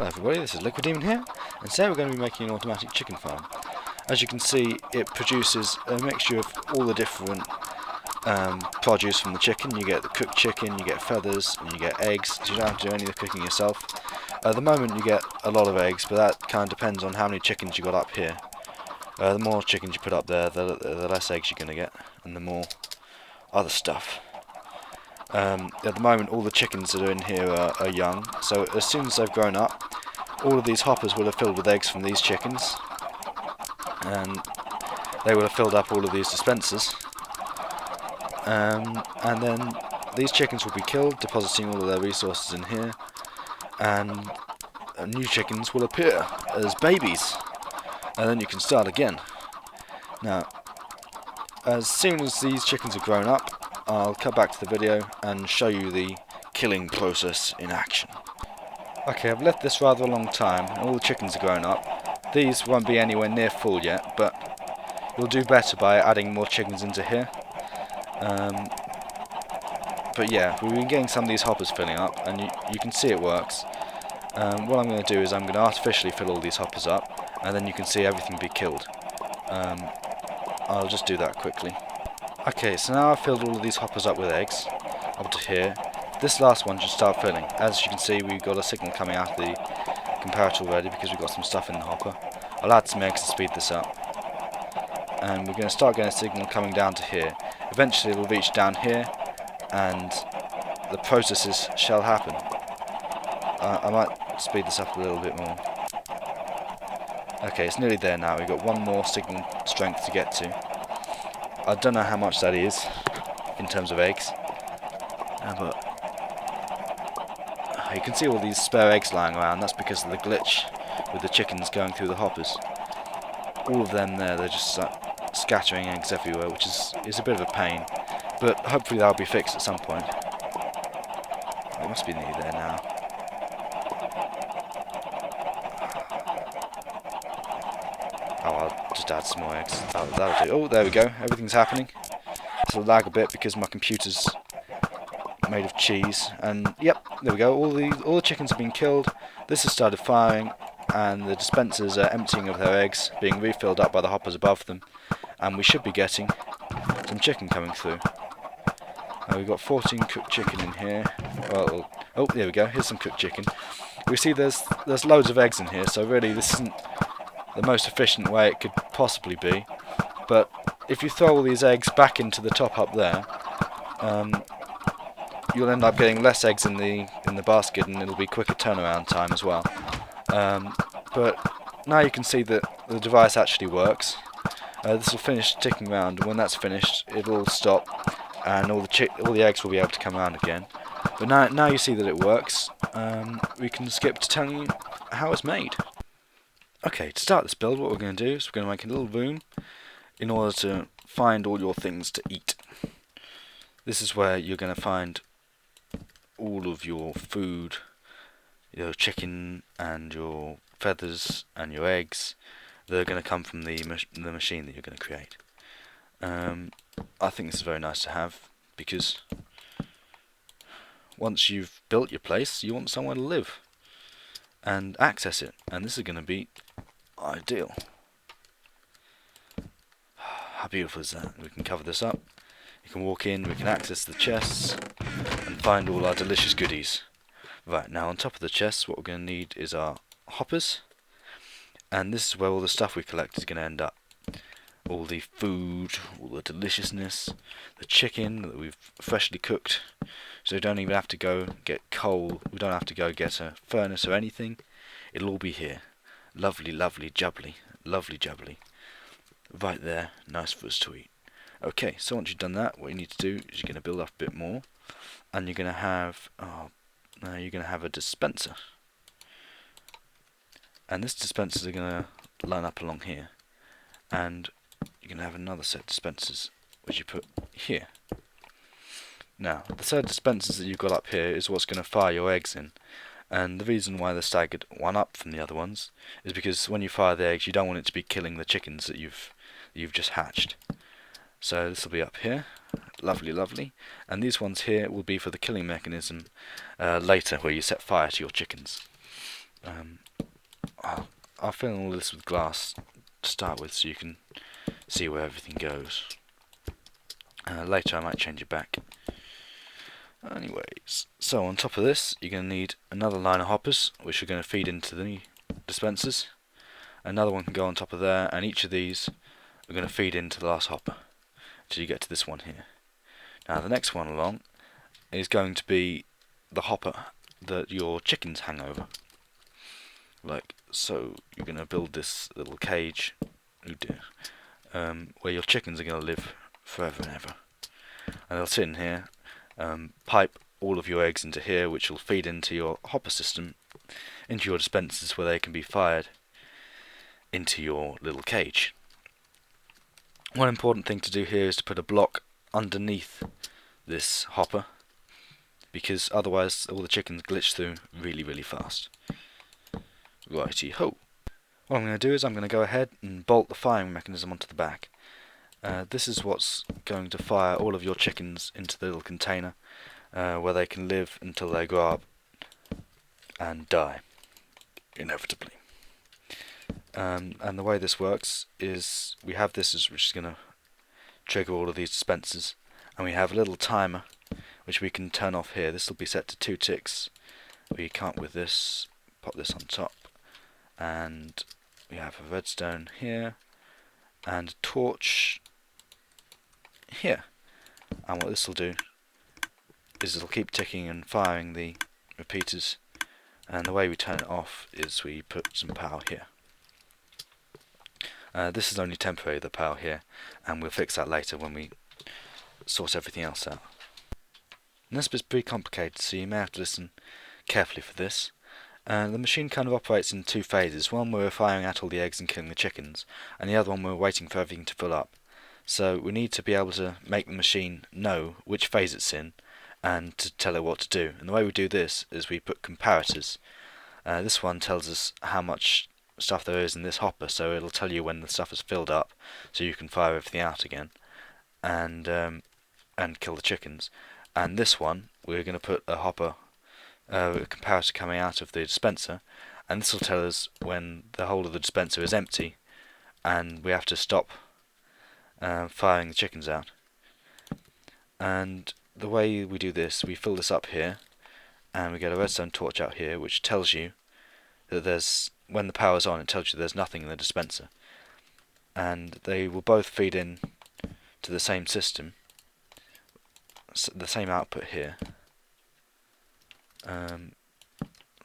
Hello everybody, this is Liquid Demon here, and today we're going to be making an automatic chicken farm. As you can see, it produces a mixture of all the different produce from the chicken. You get the cooked chicken, you get feathers, and you get eggs, so you don't have to do any of the cooking yourself. At the moment you get a lot of eggs, but that kind of depends on how many chickens you got up here. The more chickens you put up there, the less eggs you're going to get, and the more other stuff. At the moment all the chickens that are in here are young, so as soon as they've grown up, all of these hoppers will have filled with eggs from these chickens, and they will have filled up all of these dispensers, and then these chickens will be killed, depositing all of their resources in here, and new chickens will appear as babies, and then you can start again. Now, as soon as these chickens are grown up, I'll cut back to the video and show you the killing process in action. Okay, I've left this rather a long time, and all the chickens are grown up. These won't be anywhere near full yet, but you'll do better by adding more chickens into here. But yeah, we've been getting some of these hoppers filling up, and you can see it works. What I'm going to do is I'm going to artificially fill all these hoppers up, and then you can see everything be killed. I'll just do that quickly. Okay, so now I've filled all of these hoppers up with eggs, up to here. This last one should start filling. As you can see, we've got a signal coming out of the comparator already because we've got some stuff in the hopper. I'll add some eggs to speed this up. And we're going to start getting a signal coming down to here. Eventually it will reach down here, and the processes shall happen. I might speed this up a little bit more. Okay, it's nearly there now. We've got one more signal strength to get to. I don't know how much that is in terms of eggs, but you can see all these spare eggs lying around. That's because of the glitch with the chickens going through the hoppers. All of them there, they're just scattering eggs everywhere, which is a bit of a pain, but hopefully that'll be fixed at some point. It must be nearly there now. Oh, I'll just add some more eggs. Oh, that'll do. Oh, there we go. Everything's happening. This will lag a bit because my computer's made of cheese. And yep, there we go. All the chickens have been killed. This has started firing, and the dispensers are emptying of their eggs, being refilled up by the hoppers above them. And we should be getting some chicken coming through. We've got 14 cooked chicken in here. Well, oh, there we go. Here's some cooked chicken. We see there's loads of eggs in here, so really this isn't the most efficient way it could possibly be, but if you throw all these eggs back into the top up there, you'll end up getting less eggs in the basket, and it'll be quicker turnaround time as well. But now you can see that the device actually works. This will finish ticking around, and when that's finished, it'll stop, and all the eggs will be able to come around again. But now you see that it works. We can skip to telling you how it's made. Okay, to start this build, what we're going to do is we're going to make a little room in order to find all your things to eat. This is where you're going to find all of your food, your chicken and your feathers and your eggs. They're going to come from the machine that you're going to create. I think this is very nice to have, because once you've built your place, you want somewhere to live and access it, and this is going to be ideal. How beautiful is that? We can cover this up, you can walk in, we can access the chests and find all our delicious goodies. Right, now on top of the chests, what we're going to need is our hoppers, and this is where all the stuff we collect is going to end up. All the food, all the deliciousness, the chicken that we've freshly cooked, so we don't even have to go get coal, we don't have to go get a furnace or anything. It'll all be here. Lovely, lovely, jubbly, lovely jubbly. Right there, nice for us to eat. Okay, so once you've done that, what you need to do is you're going to build up a bit more, and you're going to have a dispenser. And this dispensers are going to line up along here, and you're going to have another set of dispensers which you put here. Now, the set of dispensers that you've got up here is what's going to fire your eggs in, and the reason why they're staggered one up from the other ones is because when you fire the eggs, you don't want it to be killing the chickens that you've just hatched. So this will be up here, lovely, lovely, and these ones here will be for the killing mechanism later, where you set fire to your chickens. I'll fill all this with glass to start with so you can see where everything goes. Later I might change it back. Anyways, so on top of this you're going to need another line of hoppers which are going to feed into the dispensers. Another one can go on top of there, and each of these are going to feed into the last hopper until you get to this one here. Now the next one along is going to be the hopper that your chickens hang over. Like so, you're going to build this little cage where your chickens are going to live forever and ever. And they'll sit in here, pipe all of your eggs into here, which will feed into your hopper system, into your dispensers where they can be fired into your little cage. One important thing to do here is to put a block underneath this hopper, because otherwise all the chickens glitch through really fast. Righty ho. What I'm going to do is I'm going to go ahead and bolt the firing mechanism onto the back. This is what's going to fire all of your chickens into the little container where they can live until they grow up and die, inevitably. And the way this works is we have this which is going to trigger all of these dispensers, and we have a little timer which we can turn off here. This will be set to 2 ticks. We can't with this, pop this on top, and we have a redstone here and a torch here. And what this will do is it'll keep ticking and firing the repeaters, and the way we turn it off is we put some power here. This is only temporary, the power here, and we'll fix that later when we sort everything else out. And this bit's pretty complicated, so you may have to listen carefully for this. The machine kind of operates in 2 phases. One where we're firing out all the eggs and killing the chickens, and the other one we're waiting for everything to fill up. So we need to be able to make the machine know which phase it's in, and to tell it what to do. And the way we do this is we put comparators. This one tells us how much stuff there is in this hopper, so it'll tell you when the stuff is filled up, so you can fire everything out again, and kill the chickens. And this one, we're going to put a hopper, a comparator coming out of the dispenser, and this will tell us when the whole of the dispenser is empty, and we have to stop firing the chickens out. And the way we do this, we fill this up here, and we get a redstone torch out here, which tells you that there's, when the power's on, it tells you there's nothing in the dispenser. And they will both feed in to the same system, so the same output here.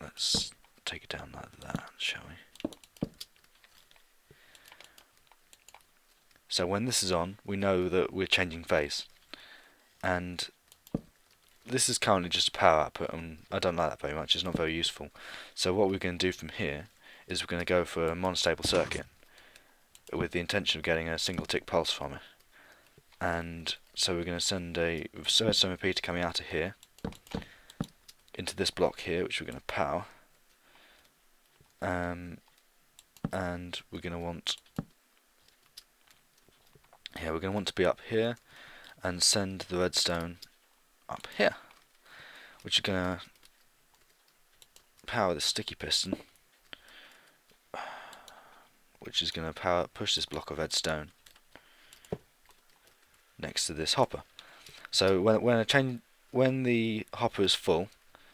Let's take it down like that, shall we? So when this is on, we know that we're changing phase. And this is currently just a power output, and I don't like that very much, it's not very useful. So what we're going to do from here is we're going to go for a monostable circuit with the intention of getting a single tick pulse from it. And so we're going to send a redstone repeater coming out of here into this block here, which we're going to power, and we're going to want to be up here and send the redstone up here, which is going to power the sticky piston, which is going to push this block of redstone next to this hopper. So when the hopper is full,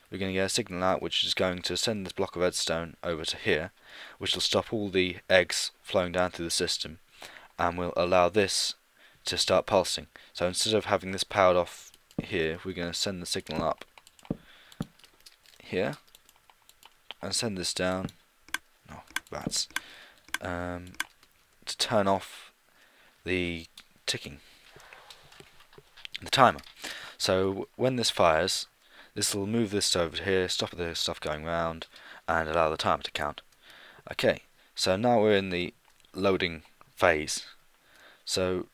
we're going to get a signal out which is going to send this block of redstone over to here, which will stop all the eggs flowing down through the system, and will allow this to start pulsing. So instead of having this powered off here, we're going to send the signal up here and send this down, to turn off the ticking, the timer. So when this fires, this will move this over here, stop the stuff going round, and allow the timer to count. Okay, so now we're in the loading phase. So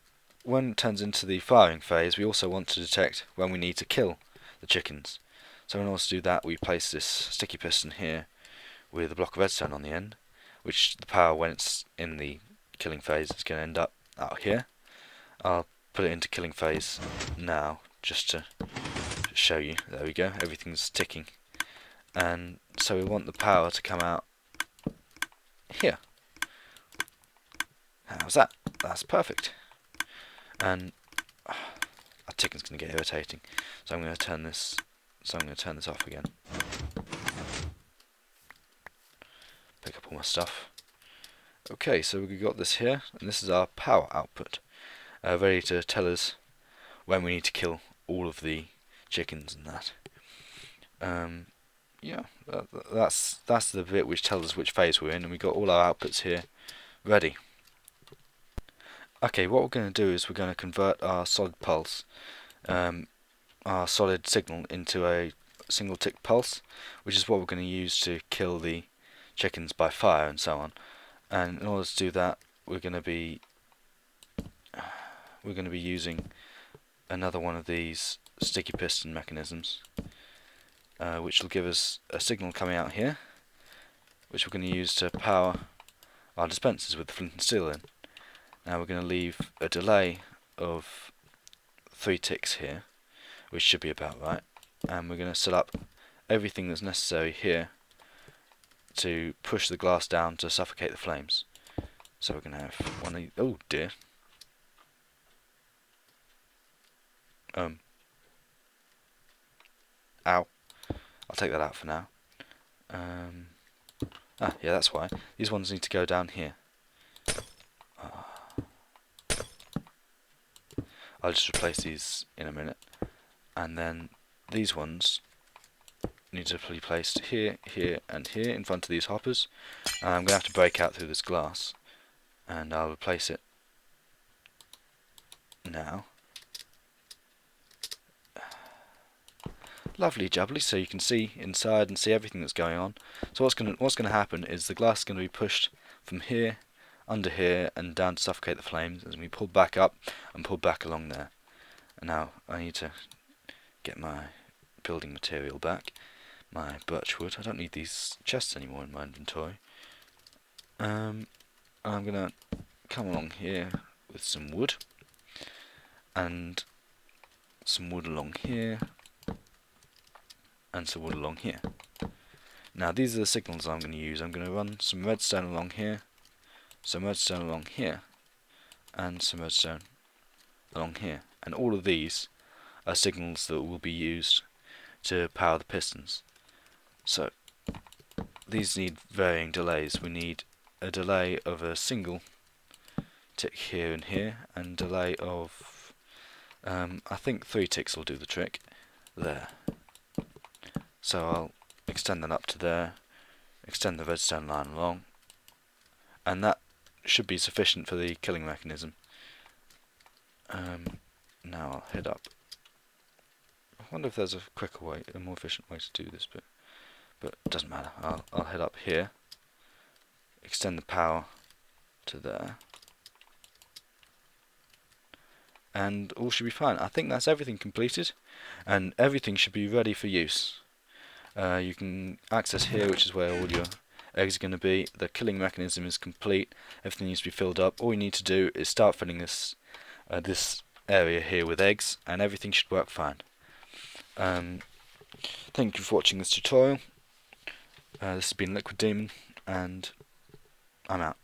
when it turns into the firing phase, we also want to detect when we need to kill the chickens. So in order to do that, we place this sticky piston here with a block of redstone on the end, which the power, when it's in the killing phase, is going to end up out here. I'll put it into killing phase now, just to show you. There we go, everything's ticking. and so we want the power to come out here. How's that? That's perfect. And our chicken's going to get irritating, so I'm going to turn this. So I'm going to turn this off again. Pick up all my stuff. Okay, so we've got this here, and this is our power output, ready to tell us when we need to kill all of the chickens and that. Yeah, that's the bit which tells us which phase we're in, and we've got all our outputs here ready. Okay, what we're going to do is we're going to convert our solid pulse, our solid signal, into a single tick pulse, which is what we're going to use to kill the chickens by fire and so on. And in order to do that, we're going to be using another one of these sticky piston mechanisms, which will give us a signal coming out here, which we're going to use to power our dispensers with the flint and steel in. Now we're going to leave a delay of 3 ticks here, which should be about right, and we're going to set up everything that's necessary here to push the glass down to suffocate the flames. So we're going to have one of these. Oh dear. Ow. I'll take that out for now. Yeah, that's why. These ones need to go down here. I'll just replace these in a minute. And then these ones need to be placed here, here, and here in front of these hoppers. And I'm going to have to break out through this glass. And I'll replace it now. Lovely jubbly, so you can see inside and see everything that's going on. So what's going to happen is the glass is going to be pushed from here, under here, and down to suffocate the flames, as we pull back up and pull back along there. And now I need to get my building material back, my birch wood. I don't need these chests anymore in my inventory. I'm going to come along here with some wood, and some wood along here, and some wood along here. Now these are the signals I'm going to use. I'm going to run some redstone along here, some redstone along here, and some redstone along here. And all of these are signals that will be used to power the pistons. So these need varying delays. We need a delay of a single tick here and here, and delay of I think 3 ticks will do the trick. There. So I'll extend that up to there, extend the redstone line along, and that should be sufficient for the killing mechanism. Now I'll head up. I wonder if there's a quicker way, a more efficient way to do this, but it doesn't matter. I'll head up here, extend the power to there, and all should be fine. I think that's everything completed, and everything should be ready for use. You can access here, which is where all your eggs are going to be. The killing mechanism is complete. Everything needs to be filled up. All you need to do is start filling this area here with eggs, and everything should work fine. Thank you for watching this tutorial. This has been Liquid Demon, and I'm out.